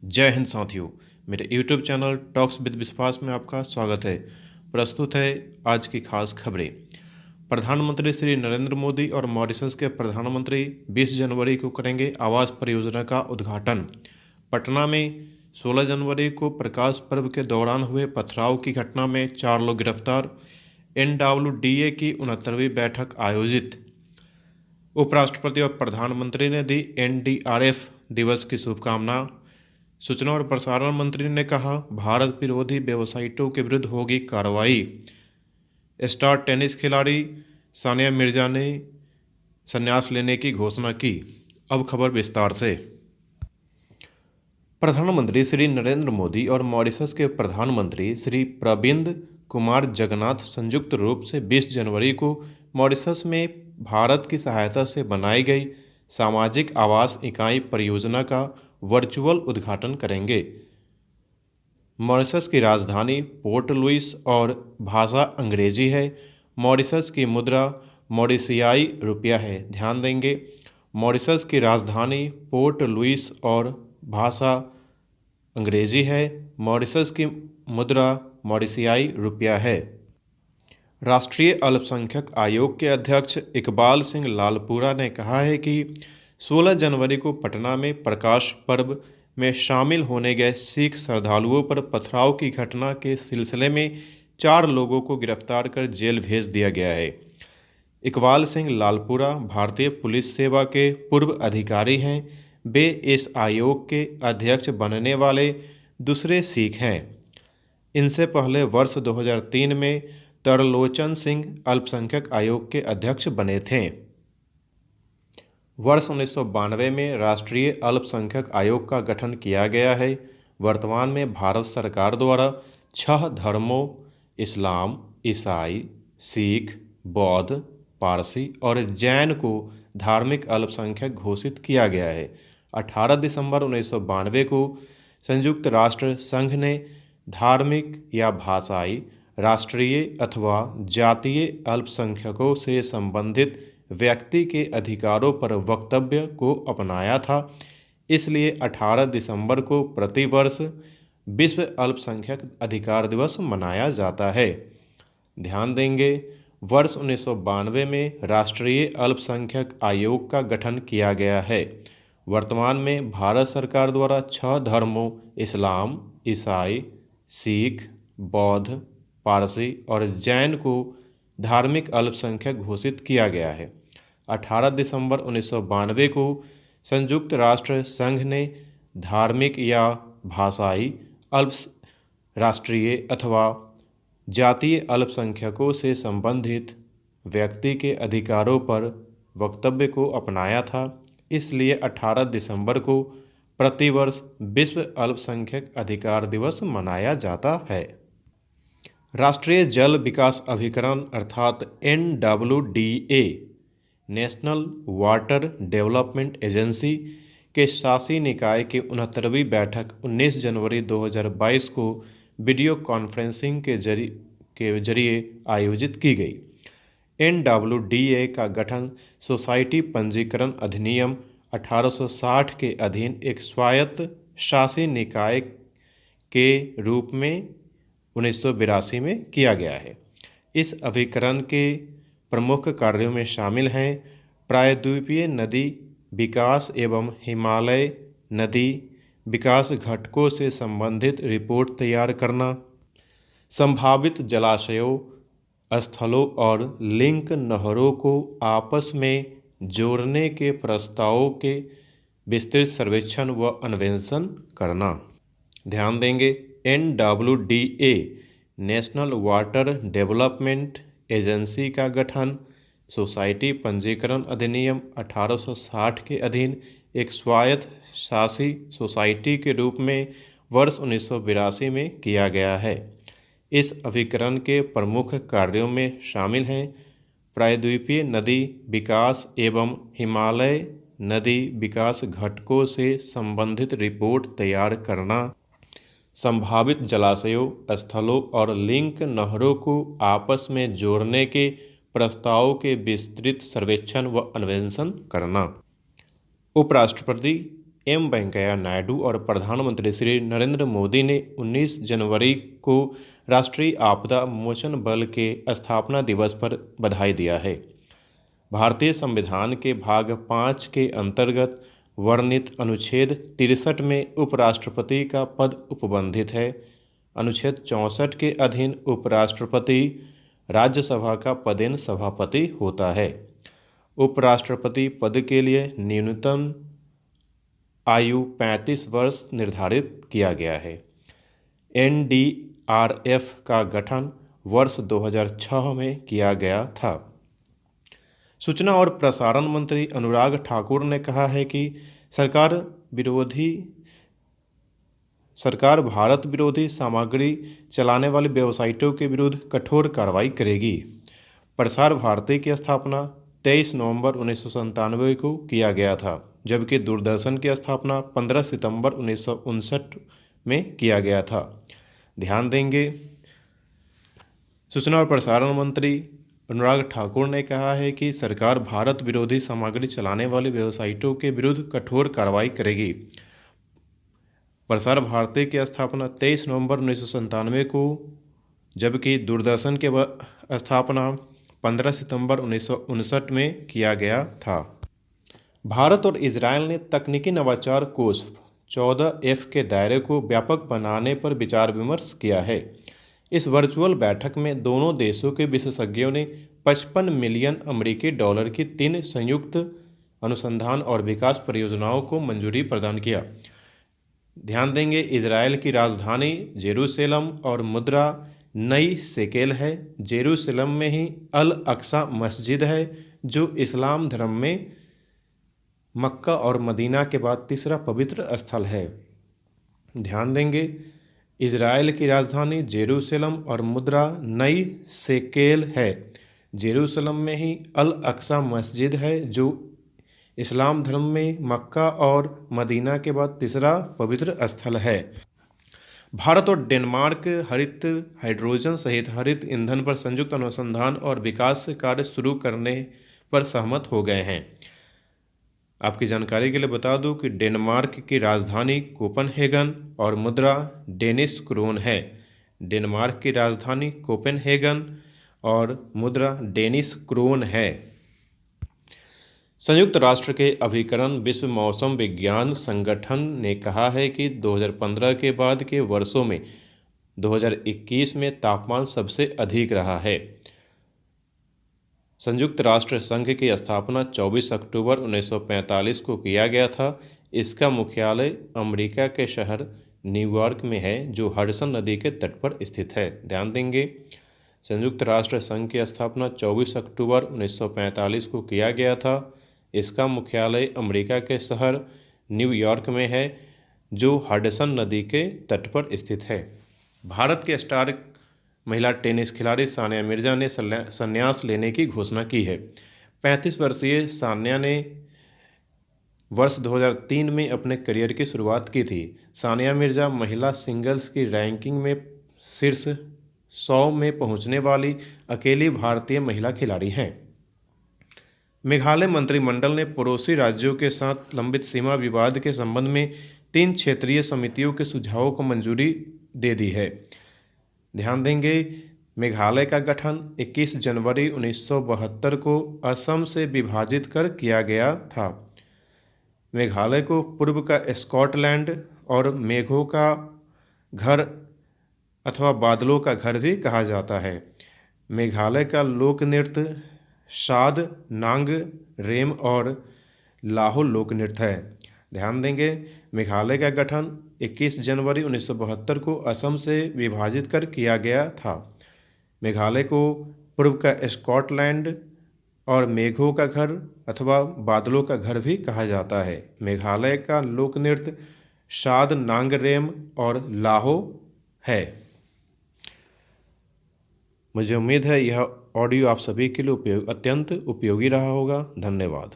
जय हिंद साथियों। मेरे YouTube चैनल टॉक्स विद विश्वास में आपका स्वागत है। प्रस्तुत है आज की खास खबरें। प्रधानमंत्री श्री नरेंद्र मोदी और मॉरिशस के प्रधानमंत्री 20 जनवरी को करेंगे आवास परियोजना का उद्घाटन। पटना में 16 जनवरी को प्रकाश पर्व के दौरान हुए पथराव की घटना में 4 लोग गिरफ्तार। NWDA की 69वीं बैठक आयोजित। उपराष्ट्रपति और प्रधानमंत्री ने दी NDRF दिवस की शुभकामना। सूचना और प्रसारण मंत्री ने कहा, भारत विरोधी वेबसाइटों के विरुद्ध होगी कार्रवाई। स्टार टेनिस खिलाड़ी सानिया मिर्जा ने संन्यास लेने की घोषणा की। अब खबर विस्तार से। प्रधानमंत्री श्री नरेंद्र मोदी और मॉरिशस के प्रधानमंत्री श्री प्रविंद कुमार जगन्नाथ संयुक्त रूप से 20 जनवरी को मॉरिशस में भारत की सहायता से बनाई गई सामाजिक आवास इकाई परियोजना का वर्चुअल उद्घाटन करेंगे। मॉरिशस की राजधानी पोर्ट लुइस और भाषा अंग्रेजी है। मॉरिशस की मुद्रा मॉरिशियाई रुपया है। ध्यान देंगे, मॉरिशस की राजधानी पोर्ट लुइस और भाषा अंग्रेजी है। मॉरिशस की मुद्रा मॉरिशियाई रुपया है। राष्ट्रीय अल्पसंख्यक आयोग के अध्यक्ष इकबाल सिंह लालपुरा ने कहा है कि 16 जनवरी को पटना में प्रकाश पर्व में शामिल होने गए सिख श्रद्धालुओं पर पथराव की घटना के सिलसिले में 4 लोगों को गिरफ्तार कर जेल भेज दिया गया है। इकबाल सिंह लालपुरा भारतीय पुलिस सेवा के पूर्व अधिकारी हैं। वे इस आयोग के अध्यक्ष बनने वाले दूसरे सिख हैं। इनसे पहले वर्ष 2003 में तरलोचन सिंह अल्पसंख्यक आयोग के अध्यक्ष बने थे। वर्ष 1992 में राष्ट्रीय अल्पसंख्यक आयोग का गठन किया गया है। वर्तमान में भारत सरकार द्वारा 6 धर्मों इस्लाम, ईसाई, सिख, बौद्ध, पारसी और जैन को धार्मिक अल्पसंख्यक घोषित किया गया है। 18 दिसंबर 1992 को संयुक्त राष्ट्र संघ ने धार्मिक या भाषाई, राष्ट्रीय अथवा जातीय अल्पसंख्यकों से संबंधित व्यक्ति के अधिकारों पर वक्तव्य को अपनाया था। इसलिए 18 दिसंबर को प्रतिवर्ष विश्व अल्पसंख्यक अधिकार दिवस मनाया जाता है। ध्यान देंगे, वर्ष 1992 में राष्ट्रीय अल्पसंख्यक आयोग का गठन किया गया है। वर्तमान में भारत सरकार द्वारा 6 धर्मों इस्लाम, ईसाई, सिख, बौद्ध, पारसी और जैन को धार्मिक अल्पसंख्यक घोषित किया गया है। 18 दिसंबर 1992 को संयुक्त राष्ट्र संघ ने धार्मिक या भाषाई, राष्ट्रीय अथवा जातीय अल्पसंख्यकों से संबंधित व्यक्ति के अधिकारों पर वक्तव्य को अपनाया था। इसलिए 18 दिसंबर को प्रतिवर्ष विश्व अल्पसंख्यक अधिकार दिवस मनाया जाता है। राष्ट्रीय जल विकास अभिकरण अर्थात NWDA national water development agency के शासी निकाय की 69वीं बैठक 19 जनवरी 2022 को वीडियो कॉन्फ्रेंसिंग के जरिए आयोजित की गई। NWDA का गठन सोसाइटी पंजीकरण अधिनियम 1860 के अधीन एक स्वायत्त शासी निकाय के रूप में 1982 में किया गया है। इस अभिकरण के प्रमुख कार्यों में शामिल हैं प्रायद्वीपीय नदी विकास एवं हिमालय नदी विकास घटकों से संबंधित रिपोर्ट तैयार करना, संभावित जलाशयों, स्थलों और लिंक नहरों को आपस में जोड़ने के प्रस्तावों के विस्तृत सर्वेक्षण व अन्वेषण करना। ध्यान देंगे, NWDA national water development agency का गठन सोसाइटी पंजीकरण अधिनियम 1860 के अधीन एक स्वायत्त शासी सोसाइटी के रूप में वर्ष 1982 में किया गया है। इस अभिकरण के प्रमुख कार्यों में शामिल हैं प्रायद्वीपीय नदी विकास एवं हिमालय नदी विकास घटकों से संबंधित रिपोर्ट तैयार करना, संभावित जलाशयों, स्थलों और लिंक नहरों को आपस में जोड़ने के प्रस्तावों के विस्तृत सर्वेक्षण व अन्वेषण करना। उपराष्ट्रपति एम वेंकैया नायडू और प्रधानमंत्री श्री नरेंद्र मोदी ने 19 जनवरी को राष्ट्रीय आपदा मोचन बल के स्थापना दिवस पर बधाई दिया है। भारतीय संविधान के भाग 5 के अंतर्गत वर्णित अनुच्छेद 63 में उपराष्ट्रपति का पद उपबंधित है। अनुच्छेद 64 के अधीन उपराष्ट्रपति राज्यसभा का पदेन सभापति होता है। उपराष्ट्रपति पद के लिए न्यूनतम आयु 35 वर्ष निर्धारित किया गया है। NDRF का गठन वर्ष 2006 में किया गया था। सूचना और प्रसारण मंत्री अनुराग ठाकुर ने कहा है कि सरकार भारत विरोधी सामग्री चलाने वाली वेबसाइटों के विरुद्ध कठोर कार्रवाई करेगी। प्रसार भारती की स्थापना 23 नवंबर 1997 को किया गया था, जबकि दूरदर्शन की स्थापना 15 सितंबर 1959 में किया गया था। ध्यान देंगे, सूचना और प्रसारण मंत्री अनुराग ठाकुर ने कहा है कि सरकार भारत विरोधी सामग्री चलाने वाली वेबसाइटों के विरुद्ध कठोर कार्रवाई करेगी। प्रसार भारती की स्थापना 23 नवंबर 1997 को, जबकि दूरदर्शन की स्थापना 15 सितंबर 1959 में किया गया था। भारत और इजरायल ने तकनीकी नवाचार कोष 14F के दायरे को व्यापक बनाने पर विचार विमर्श किया है। इस वर्चुअल बैठक में दोनों देशों के विशेषज्ञों ने 55 मिलियन अमेरिकी डॉलर की 3 संयुक्त अनुसंधान और विकास परियोजनाओं को मंजूरी प्रदान किया। ध्यान देंगे, इजरायल की राजधानी जेरूसलम और मुद्रा नई शेकेल है। जेरूसलम में ही अल अक्सा मस्जिद है, जो इस्लाम धर्म में मक्का और मदीना के बाद तीसरा पवित्र स्थल है। ध्यान देंगे, इजरायल की राजधानी जेरूसलम और मुद्रा नई शेकेल है। जेरूसलम में ही अल अक्सा मस्जिद है, जो इस्लाम धर्म में मक्का और मदीना के बाद तीसरा पवित्र स्थल है। भारत और डेनमार्क हरित हाइड्रोजन सहित हरित ईंधन पर संयुक्त अनुसंधान और विकास कार्य शुरू करने पर सहमत हो गए हैं। आपकी जानकारी के लिए बता दूं कि डेनमार्क की राजधानी कोपेनहेगन और मुद्रा डेनिश क्रोन है। डेनमार्क की राजधानी कोपेनहेगन और मुद्रा डेनिश क्रोन है। संयुक्त राष्ट्र के अभिकरण विश्व मौसम विज्ञान संगठन ने कहा है कि 2015 के बाद के वर्षों में 2021 में तापमान सबसे अधिक रहा है। संयुक्त राष्ट्र संघ की स्थापना 24 अक्टूबर 1945 को किया गया था। इसका मुख्यालय अमेरिका के शहर न्यूयॉर्क में है, जो हडसन नदी के तट पर स्थित है। ध्यान देंगे, संयुक्त राष्ट्र संघ की स्थापना 24 अक्टूबर 1945 को किया गया था। इसका मुख्यालय अमेरिका के शहर न्यूयॉर्क में है, जो हडसन नदी के तट पर स्थित है। भारत के स्टार महिला टेनिस खिलाड़ी सानिया मिर्जा ने संन्यास लेने की घोषणा की है। 35 वर्षीय सानिया ने वर्ष 2003 में अपने करियर की शुरुआत की थी। सानिया मिर्जा महिला सिंगल्स की रैंकिंग में शीर्ष 100 में पहुंचने वाली अकेली भारतीय महिला खिलाड़ी हैं। मेघालय मंत्रिमंडल ने पड़ोसी राज्यों के साथ लंबित सीमा विवाद के संबंध में 3 क्षेत्रीय समितियों के सुझावों को मंजूरी दे दी है। ध्यान देंगे, मेघालय का गठन 21 जनवरी 1972 को असम से विभाजित कर किया गया था। मेघालय को पूर्व का स्कॉटलैंड और मेघों का घर अथवा बादलों का घर भी कहा जाता है। मेघालय का लोक नृत्य शाद, नांग, रेम और लाहो लोक नृत्य है। ध्यान देंगे, मेघालय का गठन 21 जनवरी 1972 को असम से विभाजित कर किया गया था। मेघालय को पूर्व का स्कॉटलैंड और मेघों का घर अथवा बादलों का घर भी कहा जाता है। मेघालय का लोक नृत्य शाद, नांग, रेम और लाहो है। मुझे उम्मीद है यह ऑडियो आप सभी के लिए अत्यंत उपयोगी रहा होगा। धन्यवाद।